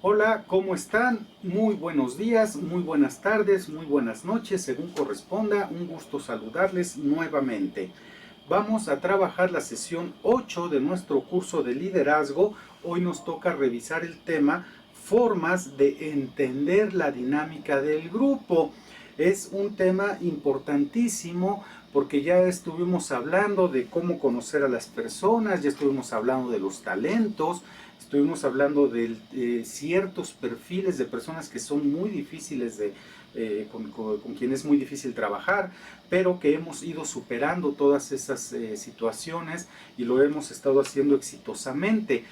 Hola, ¿cómo están? Muy buenos días, muy buenas tardes, muy buenas noches, según corresponda. Un gusto saludarles nuevamente. Vamos a trabajar la sesión 8 de nuestro curso de liderazgo. Hoy nos toca revisar el tema formas de entender la dinámica del grupo. Es un tema importantísimo porque ya estuvimos hablando de cómo conocer a las personas, ya estuvimos hablando de los talentos, estuvimos hablando de ciertos perfiles de personas que son muy difíciles con quien es muy difícil trabajar, pero que hemos ido superando todas esas situaciones y lo hemos estado haciendo exitosamente.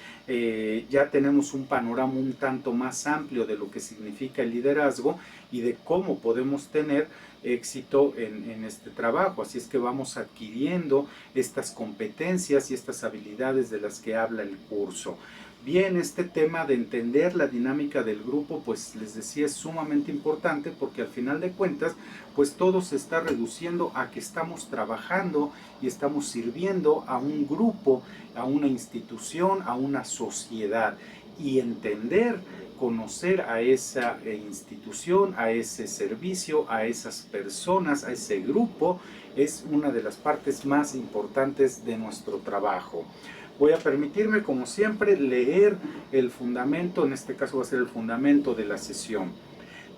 Ya tenemos un panorama un tanto más amplio de lo que significa el liderazgo y de cómo podemos tener éxito en este trabajo. Así es que vamos adquiriendo estas competencias y estas habilidades de las que habla el curso. Bien, este tema de entender la dinámica del grupo, pues les decía, es sumamente importante porque al final de cuentas, pues todo se está reduciendo a que estamos trabajando y estamos sirviendo a un grupo, a una institución, a una sociedad. Y entender, conocer a esa institución, a ese servicio, a esas personas, a ese grupo, es una de las partes más importantes de nuestro trabajo. Voy a permitirme, como siempre, leer el fundamento, en este caso va a ser el fundamento de la sesión.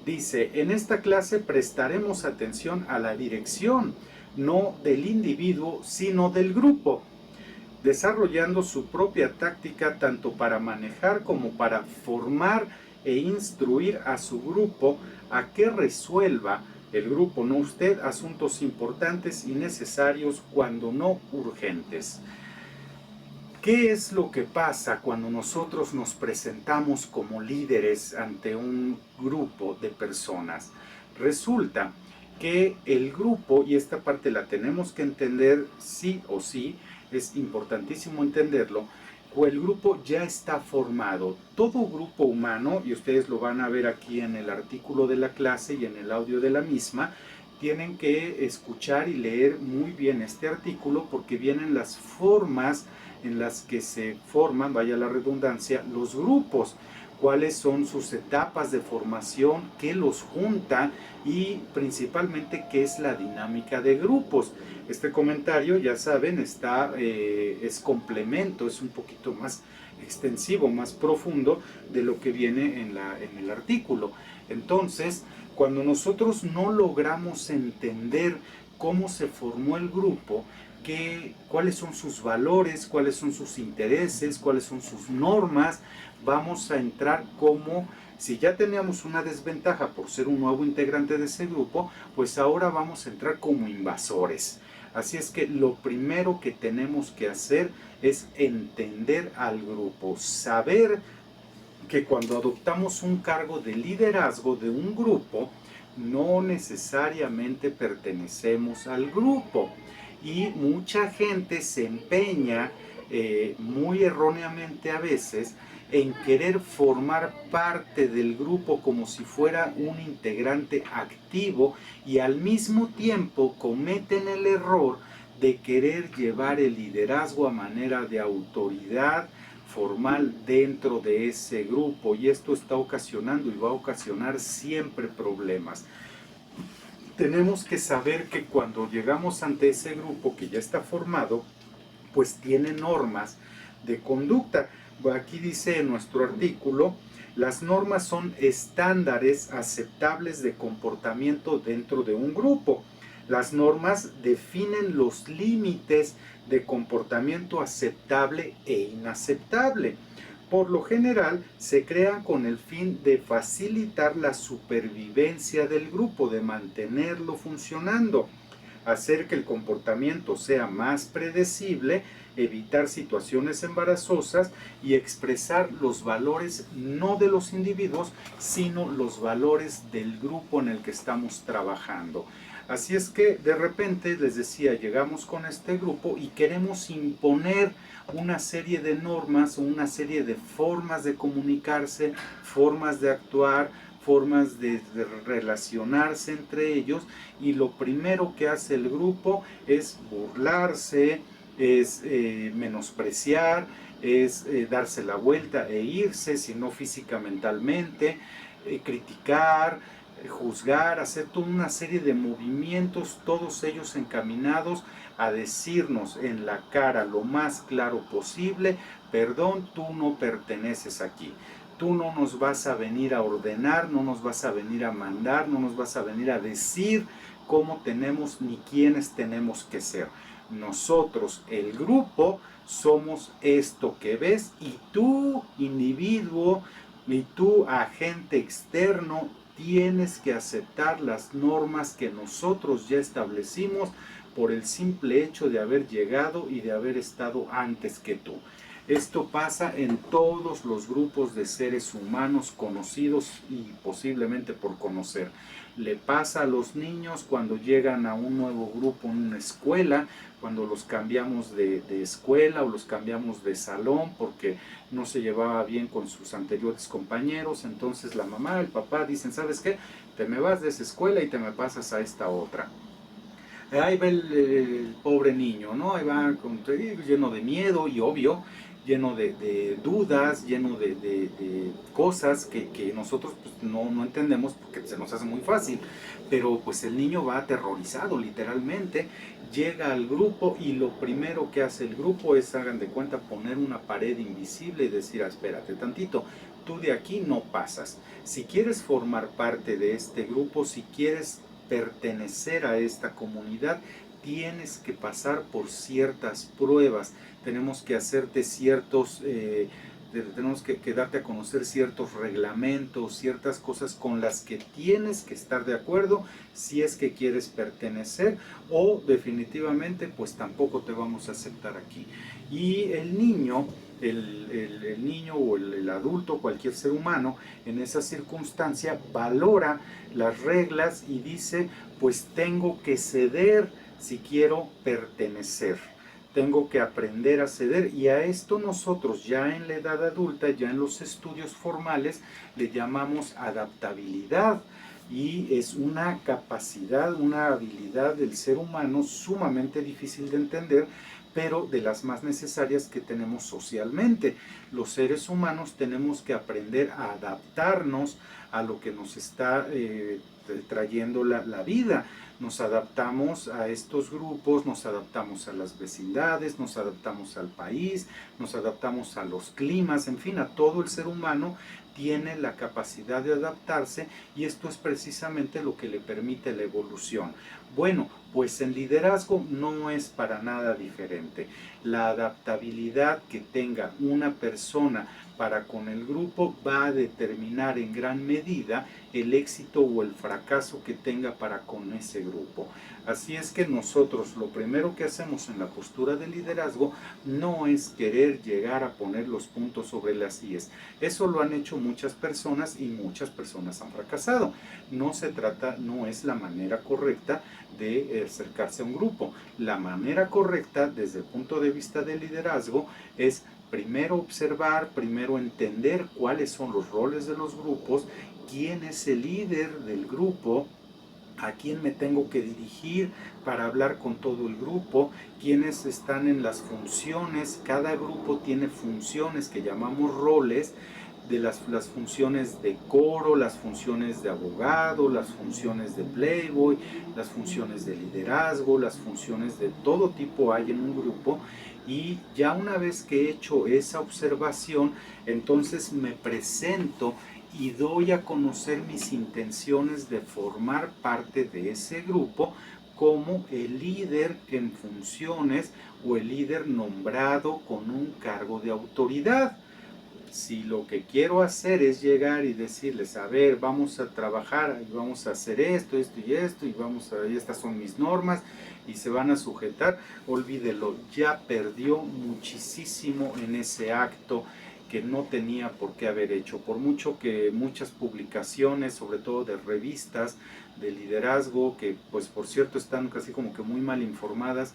Dice, en esta clase prestaremos atención a la dirección, no del individuo, sino del grupo, desarrollando su propia táctica tanto para manejar como para formar e instruir a su grupo a que resuelva el grupo, no usted, asuntos importantes y necesarios cuando no urgentes. ¿Qué es lo que pasa cuando nosotros nos presentamos como líderes ante un grupo de personas? Resulta que el grupo, y esta parte la tenemos que entender sí o sí, es importantísimo entenderlo, o el grupo ya está formado. Todo grupo humano, y ustedes lo van a ver aquí en el artículo de la clase y en el audio de la misma, tienen que escuchar y leer muy bien este artículo porque vienen las formas en las que se forman, vaya la redundancia, los grupos, cuáles son sus etapas de formación, qué los junta y principalmente qué es la dinámica de grupos. Este comentario, ya saben, es complemento, es un poquito más extensivo, más profundo de lo que viene en el artículo. Entonces, cuando nosotros no logramos entender cómo se formó el grupo, cuáles son sus valores, cuáles son sus intereses, cuáles son sus normas, vamos a entrar como, si ya teníamos una desventaja por ser un nuevo integrante de ese grupo, pues ahora vamos a entrar como invasores. Así es que lo primero que tenemos que hacer es entender al grupo, saber que cuando adoptamos un cargo de liderazgo de un grupo, no necesariamente pertenecemos al grupo. Y mucha gente se empeña, muy erróneamente a veces, en querer formar parte del grupo como si fuera un integrante activo y al mismo tiempo cometen el error de querer llevar el liderazgo a manera de autoridad formal dentro de ese grupo, y esto está ocasionando y va a ocasionar siempre problemas. Tenemos que saber que cuando llegamos ante ese grupo que ya está formado, pues tiene normas de conducta. Aquí dice en nuestro artículo, las normas son estándares aceptables de comportamiento dentro de un grupo. Las normas definen los límites de comportamiento aceptable e inaceptable. Por lo general, se crean con el fin de facilitar la supervivencia del grupo, de mantenerlo funcionando, hacer que el comportamiento sea más predecible, evitar situaciones embarazosas y expresar los valores no de los individuos, sino los valores del grupo en el que estamos trabajando. Así es que de repente, les decía, llegamos con este grupo y queremos imponer una serie de normas o una serie de formas de comunicarse, formas de actuar, formas de relacionarse entre ellos, y lo primero que hace el grupo es burlarse, es menospreciar, es darse la vuelta e irse, sino física, mentalmente, criticar, juzgar, hacer toda una serie de movimientos, todos ellos encaminados a decirnos en la cara lo más claro posible: perdón, tú no perteneces aquí. Tú no nos vas a venir a ordenar, no nos vas a venir a mandar, no nos vas a venir a decir cómo tenemos ni quiénes tenemos que ser. Nosotros, el grupo, somos esto que ves, y tú, individuo, y tú, agente externo, tienes que aceptar las normas que nosotros ya establecimos por el simple hecho de haber llegado y de haber estado antes que tú. Esto pasa en todos los grupos de seres humanos conocidos y posiblemente por conocer. Le pasa a los niños cuando llegan a un nuevo grupo en una escuela, cuando los cambiamos de escuela o los cambiamos de salón porque no se llevaba bien con sus anteriores compañeros. Entonces la mamá, el papá dicen: ¿sabes qué? Te me vas de esa escuela y te me pasas a esta otra. Ahí va el pobre niño, ¿no? Ahí va lleno de miedo y obvio, lleno de dudas, lleno de cosas que nosotros pues, no entendemos porque se nos hace muy fácil. Pero pues el niño va aterrorizado, literalmente. Llega al grupo y lo primero que hace el grupo es, hagan de cuenta, poner una pared invisible y decir: espérate tantito, tú de aquí no pasas. Si quieres formar parte de este grupo, si quieres pertenecer a esta comunidad, tienes que pasar por ciertas pruebas. Tenemos que hacerte ciertos, tenemos que darte a conocer ciertos reglamentos, ciertas cosas con las que tienes que estar de acuerdo si es que quieres pertenecer, o definitivamente pues tampoco te vamos a aceptar aquí. Y el niño, el niño o el adulto, cualquier ser humano, en esa circunstancia valora las reglas y dice: pues tengo que ceder si quiero pertenecer. Tengo que aprender a ceder, y a esto nosotros ya en la edad adulta, ya en los estudios formales, le llamamos adaptabilidad. Y es una capacidad, una habilidad del ser humano sumamente difícil de entender, pero de las más necesarias que tenemos socialmente. Los seres humanos tenemos que aprender a adaptarnos a lo que nos está trayendo la vida. Nos adaptamos a estos grupos, nos adaptamos a las vecindades, nos adaptamos al país, nos adaptamos a los climas, en fin, a todo el ser humano tiene la capacidad de adaptarse, y esto es precisamente lo que le permite la evolución. Bueno, pues en liderazgo no es para nada diferente. La adaptabilidad que tenga una persona para con el grupo va a determinar en gran medida el éxito o el fracaso que tenga para con ese grupo. Así es que nosotros lo primero que hacemos en la postura de liderazgo no es querer llegar a poner los puntos sobre las íes. Eso lo han hecho muchas personas y muchas personas han fracasado. No se trata, no es la manera correcta de acercarse a un grupo. La manera correcta desde el punto de vista del liderazgo es primero observar, primero entender cuáles son los roles de los grupos, quién es el líder del grupo, a quién me tengo que dirigir para hablar con todo el grupo, quiénes están en las funciones. Cada grupo tiene funciones que llamamos roles, de las funciones de coro, las funciones de abogado, las funciones de playboy, las funciones de liderazgo, las funciones de todo tipo hay en un grupo. Y ya una vez que he hecho esa observación, entonces me presento y doy a conocer mis intenciones de formar parte de ese grupo como el líder en funciones o el líder nombrado con un cargo de autoridad. Si lo que quiero hacer es llegar y decirles: a ver, vamos a trabajar y vamos a hacer esto, esto y esto, y estas son mis normas y se van a sujetar, olvídelo, ya perdió muchísimo en ese acto que no tenía por qué haber hecho. Por mucho que muchas publicaciones, sobre todo de revistas de liderazgo, que pues por cierto están casi como que muy mal informadas,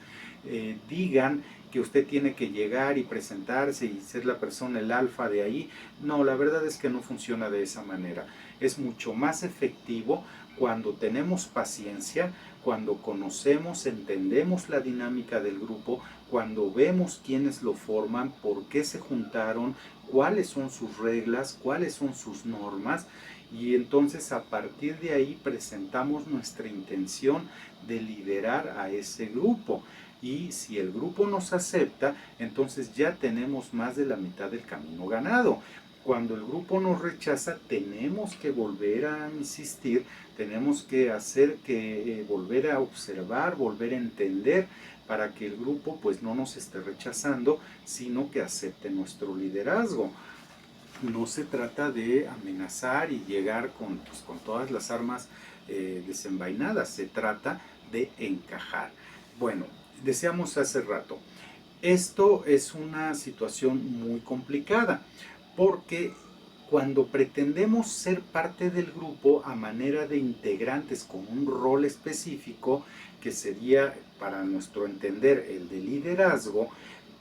digan que usted tiene que llegar y presentarse y ser la persona, el alfa de ahí. No, la verdad es que no funciona de esa manera. Es mucho más efectivo cuando tenemos paciencia, cuando conocemos, entendemos la dinámica del grupo, cuando vemos quiénes lo forman, por qué se juntaron, cuáles son sus reglas, cuáles son sus normas, y entonces a partir de ahí presentamos nuestra intención de liderar a ese grupo. Y si el grupo nos acepta, entonces ya tenemos más de la mitad del camino ganado. Cuando el grupo nos rechaza, tenemos que volver a insistir, tenemos que hacer que volver a observar, volver a entender, para que el grupo pues no nos esté rechazando, sino que acepte nuestro liderazgo. No se trata de amenazar y llegar con todas las armas desenvainadas, se trata de encajar. Bueno, decíamos hace rato, esto es una situación muy complicada, porque cuando pretendemos ser parte del grupo a manera de integrantes con un rol específico, que sería para nuestro entender el de liderazgo,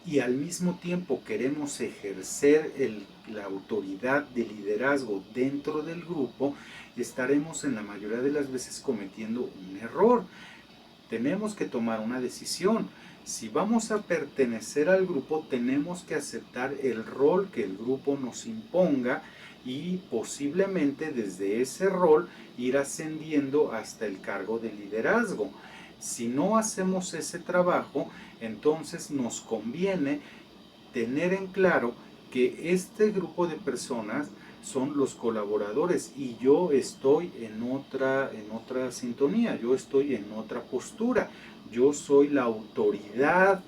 y al mismo tiempo queremos ejercer la autoridad de liderazgo dentro del grupo, estaremos en la mayoría de las veces cometiendo un error. Tenemos que tomar una decisión. Si vamos a pertenecer al grupo, tenemos que aceptar el rol que el grupo nos imponga y posiblemente desde ese rol ir ascendiendo hasta el cargo de liderazgo. Si no hacemos ese trabajo, entonces nos conviene tener en claro que este grupo de personas son los colaboradores y yo estoy en otra sintonía, yo estoy en otra postura, yo soy la autoridad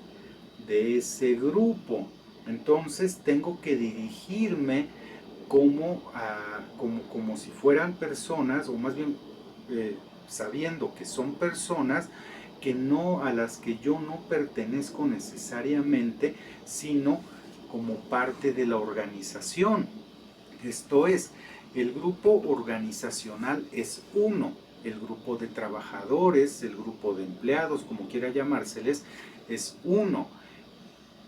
de ese grupo. Entonces tengo que dirigirme como si fueran personas, o más bien sabiendo que son personas que no, a las que yo no pertenezco necesariamente, sino como parte de la organización. Esto es, el grupo organizacional es uno, el grupo de trabajadores, el grupo de empleados, como quiera llamárseles, es uno.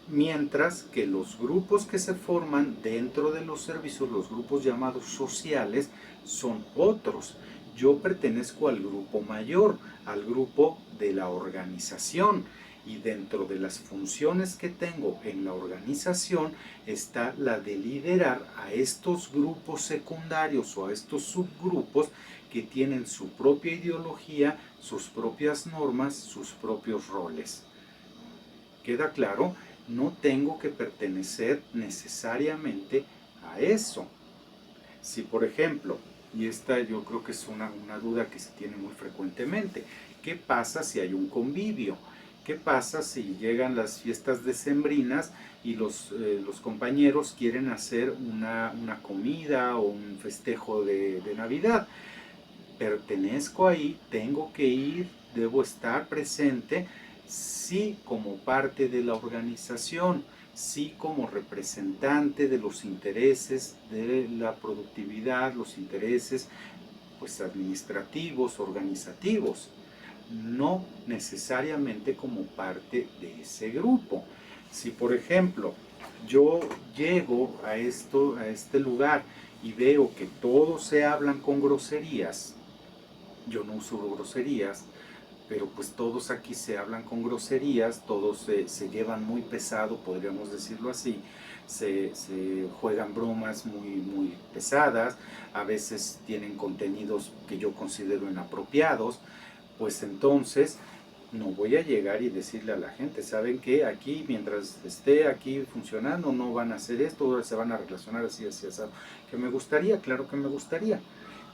Mientras que los grupos que se forman dentro de los servicios, los grupos llamados sociales, son otros. Yo pertenezco al grupo mayor, al grupo de la organización, y dentro de las funciones que tengo en la organización está la de liderar a estos grupos secundarios o a estos subgrupos que tienen su propia ideología, sus propias normas, sus propios roles. ¿Queda claro? No tengo que pertenecer necesariamente a eso. Si por ejemplo, y esta yo creo que es una duda que se tiene muy frecuentemente, ¿qué pasa si hay un convivio? ¿Qué pasa si llegan las fiestas decembrinas y los compañeros quieren hacer una comida o un festejo de Navidad? Pertenezco ahí, tengo que ir, debo estar presente, sí como parte de la organización, sí como representante de los intereses de la productividad, los intereses pues administrativos, organizativos, no necesariamente como parte de ese grupo. Si por ejemplo yo llego a este lugar y veo que todos se hablan con groserías, yo no uso groserías, pero pues todos aquí se hablan con groserías, todos se llevan muy pesado, podríamos decirlo así, se juegan bromas muy pesadas, a veces tienen contenidos que yo considero inapropiados, pues entonces no voy a llegar y decirle a la gente, ¿saben qué? Aquí, mientras esté aquí funcionando, no van a hacer esto, se van a relacionar así, así, así. ¿Que me gustaría? Claro que me gustaría.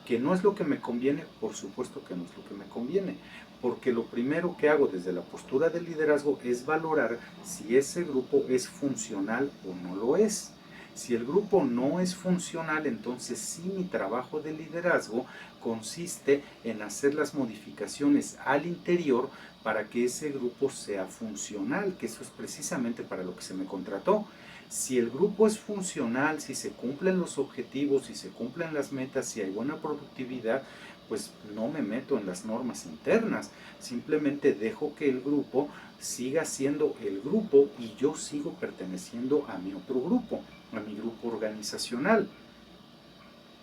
¿Que no es lo que me conviene? Por supuesto que no es lo que me conviene, porque lo primero que hago desde la postura del liderazgo es valorar si ese grupo es funcional o no lo es. Si el grupo no es funcional, entonces sí, mi trabajo de liderazgo consiste en hacer las modificaciones al interior para que ese grupo sea funcional, que eso es precisamente para lo que se me contrató. Si el grupo es funcional, si se cumplen los objetivos, si se cumplen las metas, si hay buena productividad, pues no me meto en las normas internas, simplemente dejo que el grupo siga siendo el grupo y yo sigo perteneciendo a mi otro grupo, a mi grupo organizacional.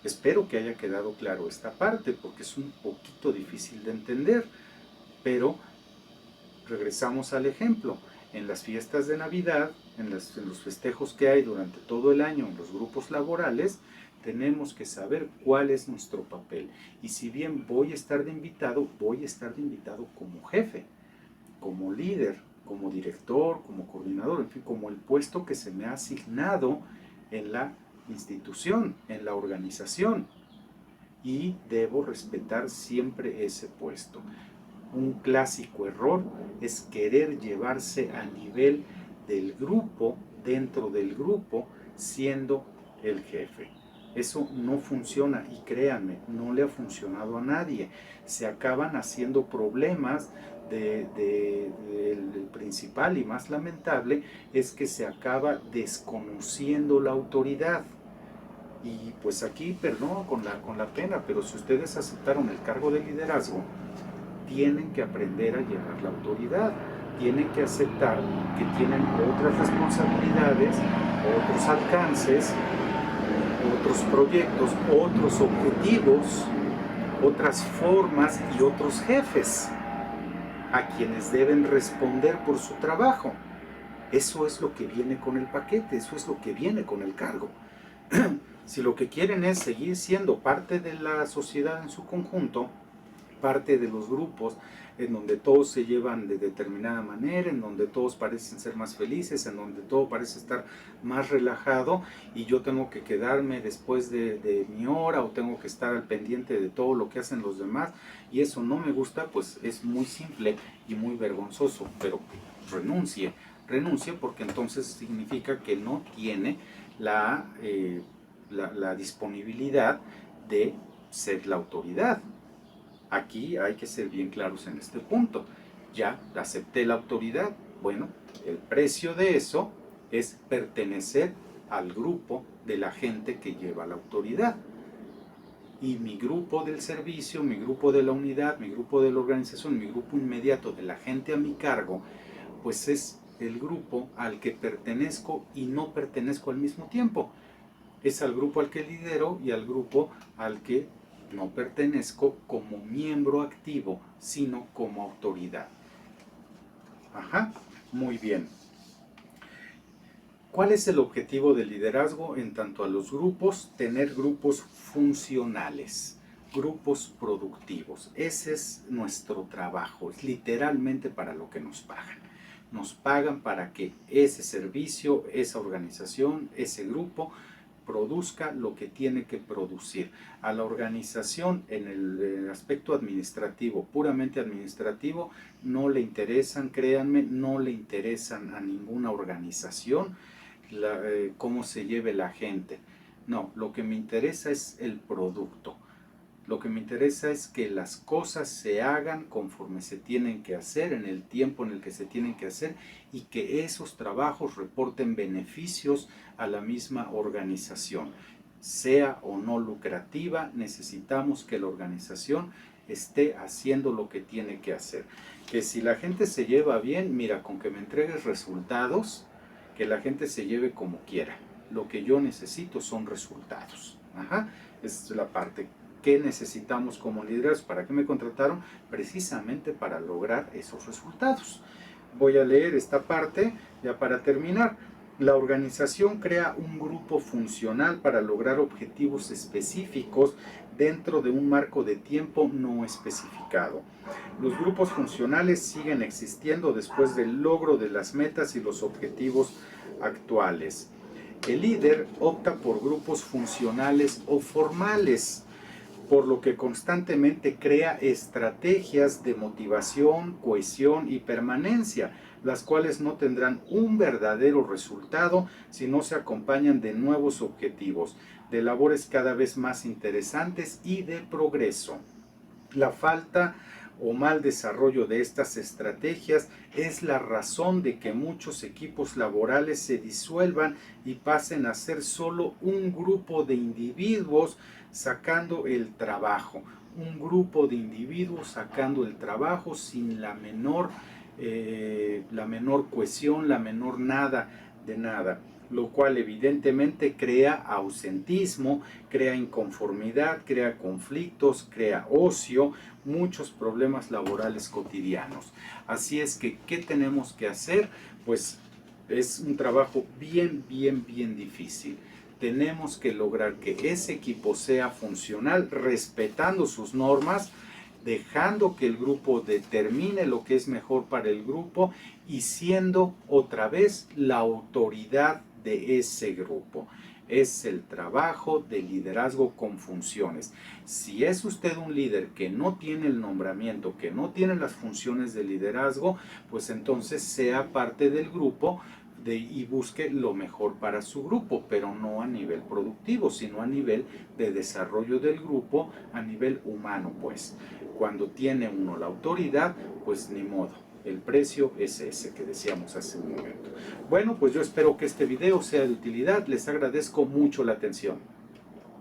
Espero que haya quedado claro esta parte porque es un poquito difícil de entender, pero regresamos al ejemplo. En las fiestas de Navidad, en los festejos que hay durante todo el año en los grupos laborales, tenemos que saber cuál es nuestro papel. Y si bien voy a estar de invitado como jefe, como líder, como director, como coordinador, en fin, como el puesto que se me ha asignado en la institución, en la organización. Y debo respetar siempre ese puesto. Un clásico error es querer llevarse al nivel del grupo, dentro del grupo, siendo el jefe. Eso no funciona y créanme, no le ha funcionado a nadie. Se acaban haciendo problemas. El principal y más lamentable es que se acaba desconociendo la autoridad. Y pues aquí, perdón con la pena, pero si ustedes aceptaron el cargo de liderazgo, tienen que aprender a llevar la autoridad, tienen que aceptar que tienen otras responsabilidades, otros alcances, otros proyectos, otros objetivos, otras formas y otros jefes a quienes deben responder por su trabajo. Eso es lo que viene con el paquete, eso es lo que viene con el cargo. Si lo que quieren es seguir siendo parte de la sociedad en su conjunto, parte de los grupos en donde todos se llevan de determinada manera, en donde todos parecen ser más felices, en donde todo parece estar más relajado y yo tengo que quedarme después de mi hora o tengo que estar al pendiente de todo lo que hacen los demás y eso no me gusta, pues es muy simple y muy vergonzoso, pero renuncie porque entonces significa que no tiene la disponibilidad de ser la autoridad. Aquí hay que ser bien claros en este punto. Ya acepté la autoridad. Bueno, el precio de eso es pertenecer al grupo de la gente que lleva la autoridad. Y mi grupo del servicio, mi grupo de la unidad, mi grupo de la organización, mi grupo inmediato de la gente a mi cargo, pues es el grupo al que pertenezco y no pertenezco al mismo tiempo. Es al grupo al que lidero y al grupo al que no pertenezco como miembro activo, sino como autoridad. Ajá, muy bien. ¿Cuál es el objetivo del liderazgo en tanto a los grupos? Tener grupos funcionales, grupos productivos. Ese es nuestro trabajo, es literalmente para lo que nos pagan. Nos pagan para que ese servicio, esa organización, ese grupo produzca lo que tiene que producir. A la organización en el aspecto administrativo, puramente administrativo, no le interesan, créanme, no le interesan a ninguna organización cómo se lleve la gente. No, lo que me interesa es el producto. Lo que me interesa es que las cosas se hagan conforme se tienen que hacer, en el tiempo en el que se tienen que hacer y que esos trabajos reporten beneficios a la misma organización. Sea o no lucrativa, necesitamos que la organización esté haciendo lo que tiene que hacer. Que si la gente se lleva bien, mira, con que me entregues resultados, que la gente se lleve como quiera. Lo que yo necesito son resultados. Ajá, esa es la parte. ¿Qué necesitamos como líderes? ¿Para qué me contrataron? Precisamente para lograr esos resultados. Voy a leer esta parte ya para terminar. La organización crea un grupo funcional para lograr objetivos específicos dentro de un marco de tiempo no especificado. Los grupos funcionales siguen existiendo después del logro de las metas y los objetivos actuales. El líder opta por grupos funcionales o formales, por lo que constantemente crea estrategias de motivación, cohesión y permanencia, las cuales no tendrán un verdadero resultado si no se acompañan de nuevos objetivos, de labores cada vez más interesantes y de progreso. La falta o mal desarrollo de estas estrategias es la razón de que muchos equipos laborales se disuelvan y pasen a ser solo un grupo de individuos sacando el trabajo. Un grupo de individuos sacando el trabajo sin la menor cohesión, la menor nada de nada, lo cual evidentemente crea ausentismo, crea inconformidad, crea conflictos, crea ocio, muchos problemas laborales cotidianos. Así es que, ¿qué tenemos que hacer? Pues es un trabajo bien difícil. Tenemos que lograr que ese equipo sea funcional, respetando sus normas, dejando que el grupo determine lo que es mejor para el grupo y siendo otra vez la autoridad de ese grupo. Es el trabajo de liderazgo con funciones. Si es usted un líder que no tiene el nombramiento, que no tiene las funciones de liderazgo, pues entonces sea parte del grupo y busque lo mejor para su grupo, pero no a nivel productivo, sino a nivel de desarrollo del grupo, a nivel humano, pues. Cuando tiene uno la autoridad, pues ni modo. El precio es ese que decíamos hace un momento. Bueno, pues yo espero que este video sea de utilidad. Les agradezco mucho la atención.